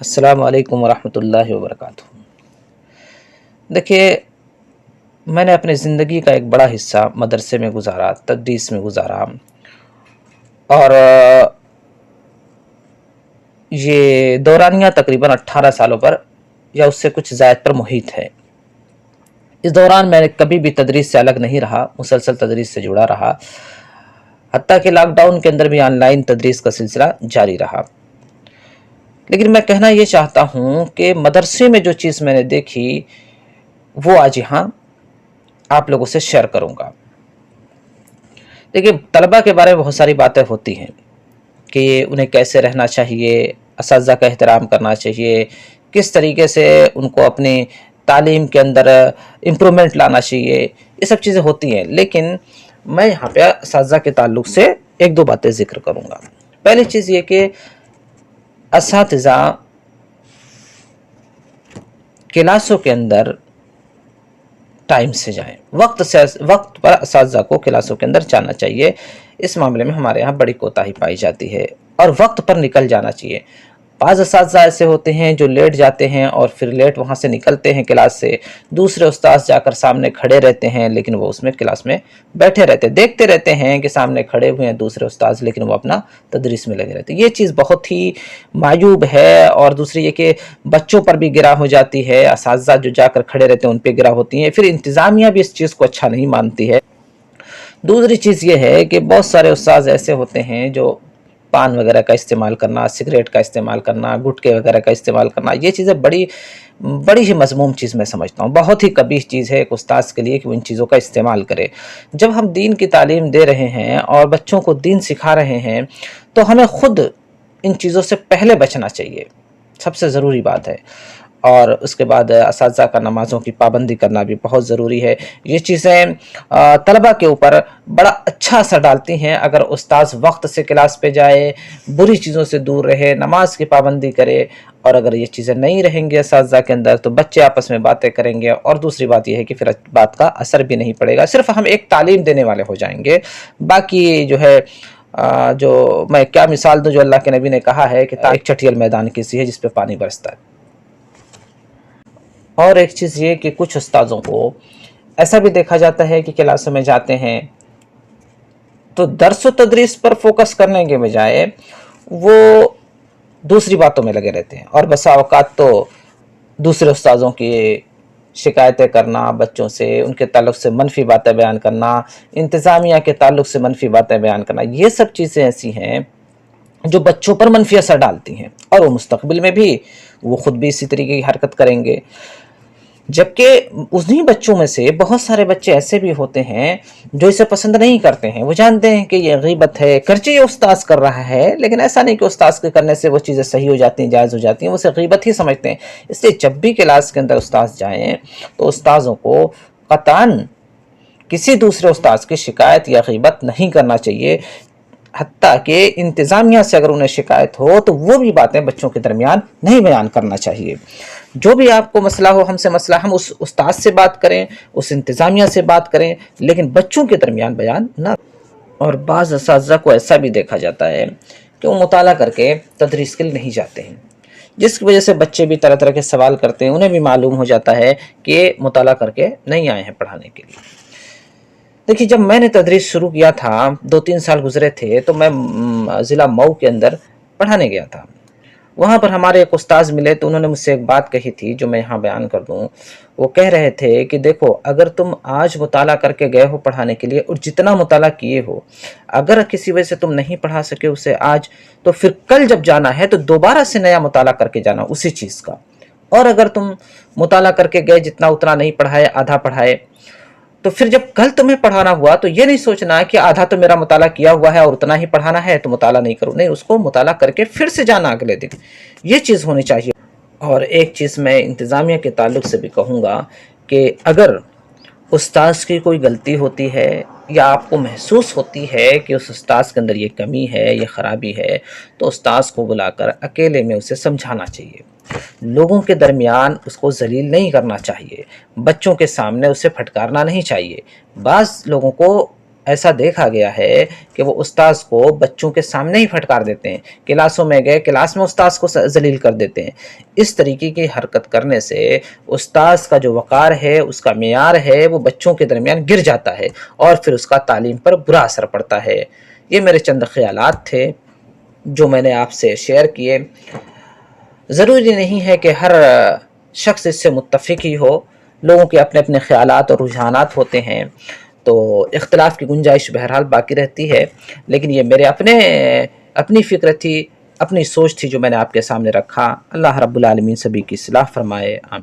السلام علیکم ورحمۃ اللہ وبرکاتہ۔ دیکھیے، میں نے اپنی زندگی کا ایک بڑا حصہ مدرسے میں گزارا، تدریس میں گزارا، اور یہ دورانیہ تقریباً 18 سالوں پر یا اس سے کچھ زائد پر محیط ہے۔ اس دوران میں کبھی بھی تدریس سے الگ نہیں رہا، مسلسل تدریس سے جڑا رہا، حتیٰ کہ لاک ڈاؤن کے اندر بھی آن لائن تدریس کا سلسلہ جاری رہا۔ لیکن میں کہنا یہ چاہتا ہوں کہ مدرسے میں جو چیز میں نے دیکھی وہ آج یہاں آپ لوگوں سے شیئر کروں گا۔ دیکھیے، طلبہ کے بارے میں بہت ساری باتیں ہوتی ہیں کہ انہیں کیسے رہنا چاہیے، اساتذہ کا احترام کرنا چاہیے، کس طریقے سے ان کو اپنی تعلیم کے اندر امپرومنٹ لانا چاہیے، یہ سب چیزیں ہوتی ہیں۔ لیکن میں یہاں پہ اساتذہ کے تعلق سے ایک دو باتیں ذکر کروں گا۔ پہلی چیز یہ کہ اساتذہ کلاسوں کے اندر ٹائم سے جائیں، وقت پر اساتذہ کو کلاسوں کے اندر جانا چاہیے۔ اس معاملے میں ہمارے یہاں بڑی کوتاہی پائی جاتی ہے، اور وقت پر نکل جانا چاہیے۔ بعض اساتذہ ایسے ہوتے ہیں جو لیٹ جاتے ہیں اور پھر لیٹ وہاں سے نکلتے ہیں کلاس سے، دوسرے استاذ جا کر سامنے کھڑے رہتے ہیں، لیکن وہ اس میں کلاس میں بیٹھے رہتے ہیں، دیکھتے رہتے ہیں کہ سامنے کھڑے ہوئے ہیں دوسرے استاذ، لیکن وہ اپنا تدریس میں لگے رہتے ہیں۔ یہ چیز بہت ہی معیوب ہے، اور دوسری یہ کہ بچوں پر بھی گرا ہو جاتی ہے، اساتذہ جو جا کر کھڑے رہتے ہیں ان پہ گرا ہوتی ہیں، پھر انتظامیہ بھی اس چیز کو اچھا نہیں مانتی ہے۔ دوسری چیز یہ ہے کہ بہت سارے استاذ ایسے ہوتے ہیں جو پان وغیرہ کا استعمال کرنا، سگریٹ کا استعمال کرنا، گٹکے وغیرہ کا استعمال کرنا، یہ چیزیں بڑی ہی مذموم چیز میں سمجھتا ہوں۔ بہت ہی قبیح چیز ہے ایک استاذ کے لیے کہ وہ ان چیزوں کا استعمال کرے۔ جب ہم دین کی تعلیم دے رہے ہیں اور بچوں کو دین سکھا رہے ہیں تو ہمیں خود ان چیزوں سے پہلے بچنا چاہیے، سب سے ضروری بات ہے۔ اور اس کے بعد اساتذہ کا نمازوں کی پابندی کرنا بھی بہت ضروری ہے۔ یہ چیزیں طلبہ کے اوپر بڑا اچھا اثر ڈالتی ہیں۔ اگر استاذ وقت سے کلاس پہ جائے، بری چیزوں سے دور رہے، نماز کی پابندی کرے، اور اگر یہ چیزیں نہیں رہیں گے اساتذہ کے اندر تو بچے آپس میں باتیں کریں گے، اور دوسری بات یہ ہے کہ پھر بات کا اثر بھی نہیں پڑے گا، صرف ہم ایک تعلیم دینے والے ہو جائیں گے۔ باقی جو ہے جو میں کیا مثال دوں، جو اللہ کے نبی نے کہا ہے کہ ایک چٹیل میدان کی سی ہے جس پہ پانی برستا ہے۔ اور ایک چیز یہ کہ کچھ استاذوں کو ایسا بھی دیکھا جاتا ہے کہ کلاسوں میں جاتے ہیں تو درس و تدریس پر فوکس کرنے کے بجائے وہ دوسری باتوں میں لگے رہتے ہیں، اور بسا اوقات تو دوسرے استاذوں کی شکایتیں کرنا، بچوں سے ان کے تعلق سے منفی باتیں بیان کرنا، انتظامیہ کے تعلق سے منفی باتیں بیان کرنا، یہ سب چیزیں ایسی ہیں جو بچوں پر منفی اثر ڈالتی ہیں، اور وہ مستقبل میں بھی وہ خود بھی اسی طریقے کی حرکت کریں گے۔ جبکہ انہی بچوں میں سے بہت سارے بچے ایسے بھی ہوتے ہیں جو اسے پسند نہیں کرتے ہیں، وہ جانتے ہیں کہ یہ غیبت ہے، کرچہ یہ استاذ کر رہا ہے، لیکن ایسا نہیں کہ استاذ کے کرنے سے وہ چیزیں صحیح ہو جاتی ہیں، جائز ہو جاتی ہیں، وہ اسے غیبت ہی سمجھتے ہیں۔ اس لیے جب بھی کلاس کے اندر استاذ جائیں تو استاذوں کو قطعاً کسی دوسرے استاذ کی شکایت یا غیبت نہیں کرنا چاہیے، حتیٰ کہ انتظامیہ سے اگر انہیں شکایت ہو تو وہ بھی باتیں بچوں کے درمیان نہیں بیان کرنا چاہیے۔ جو بھی آپ کو مسئلہ ہو، ہم سے مسئلہ، ہم اس استاذ سے بات کریں، اس انتظامیہ سے بات کریں، لیکن بچوں کے درمیان بیان نہ۔ اور بعض اساتذہ کو ایسا بھی دیکھا جاتا ہے کہ وہ مطالعہ کر کے تدریس کے لیے نہیں جاتے ہیں، جس کی وجہ سے بچے بھی طرح طرح کے سوال کرتے ہیں، انہیں بھی معلوم ہو جاتا ہے کہ یہ مطالعہ کر کے نہیں آئے ہیں پڑھانے کے لیے۔ دیکھیے، جب میں نے تدریس شروع کیا تھا، 2-3 سال گزرے تھے، تو میں ضلع مئو کے اندر پڑھانے گیا تھا۔ وہاں پر ہمارے ایک استاذ ملے تو انہوں نے مجھ سے ایک بات کہی تھی جو میں یہاں بیان کر دوں۔ وہ کہہ رہے تھے کہ دیکھو، اگر تم آج مطالعہ کر کے گئے ہو پڑھانے کے لیے اور جتنا مطالعہ کیے ہو، اگر کسی وجہ سے تم نہیں پڑھا سکے اسے آج، تو پھر کل جب جانا ہے تو دوبارہ سے نیا مطالعہ کر کے جانا اسی چیز کا۔ اور اگر تم مطالعہ کر کے گئے، جتنا اتنا نہیں پڑھائے، آدھا پڑھائے، تو پھر جب کل تمہیں پڑھانا ہوا تو یہ نہیں سوچنا کہ آدھا تو میرا مطالعہ کیا ہوا ہے اور اتنا ہی پڑھانا ہے تو مطالعہ نہیں کروں، نہیں، اس کو مطالعہ کر کے پھر سے جانا اگلے دن، یہ چیز ہونی چاہیے۔ اور ایک چیز میں انتظامیہ کے تعلق سے بھی کہوں گا کہ اگر استاذ کی کوئی غلطی ہوتی ہے یا آپ کو محسوس ہوتی ہے کہ اس استاذ کے اندر یہ کمی ہے، یہ خرابی ہے، تو استاذ کو بلا کر اکیلے میں اسے سمجھانا چاہیے۔ لوگوں کے درمیان اس کو ذلیل نہیں کرنا چاہیے، بچوں کے سامنے اسے پھٹکارنا نہیں چاہیے۔ بعض لوگوں کو ایسا دیکھا گیا ہے کہ وہ استاذ کو بچوں کے سامنے ہی پھٹکار دیتے ہیں، کلاسوں میں گئے کلاس میں استاذ کو ذلیل کر دیتے ہیں۔ اس طریقے کی حرکت کرنے سے استاذ کا جو وقار ہے، اس کا معیار ہے، وہ بچوں کے درمیان گر جاتا ہے اور پھر اس کا تعلیم پر برا اثر پڑتا ہے۔ یہ میرے چند خیالات تھے جو میں نے آپ سے شیئر کیے۔ ضروری نہیں ہے کہ ہر شخص اس سے متفق ہی ہو، لوگوں کے اپنے اپنے خیالات اور رجحانات ہوتے ہیں، تو اختلاف کی گنجائش بہرحال باقی رہتی ہے، لیکن یہ میرے اپنی فکر تھی، اپنی سوچ تھی جو میں نے آپ کے سامنے رکھا۔ اللہ رب العالمین سبھی کی اصلاح فرمائے، آمین۔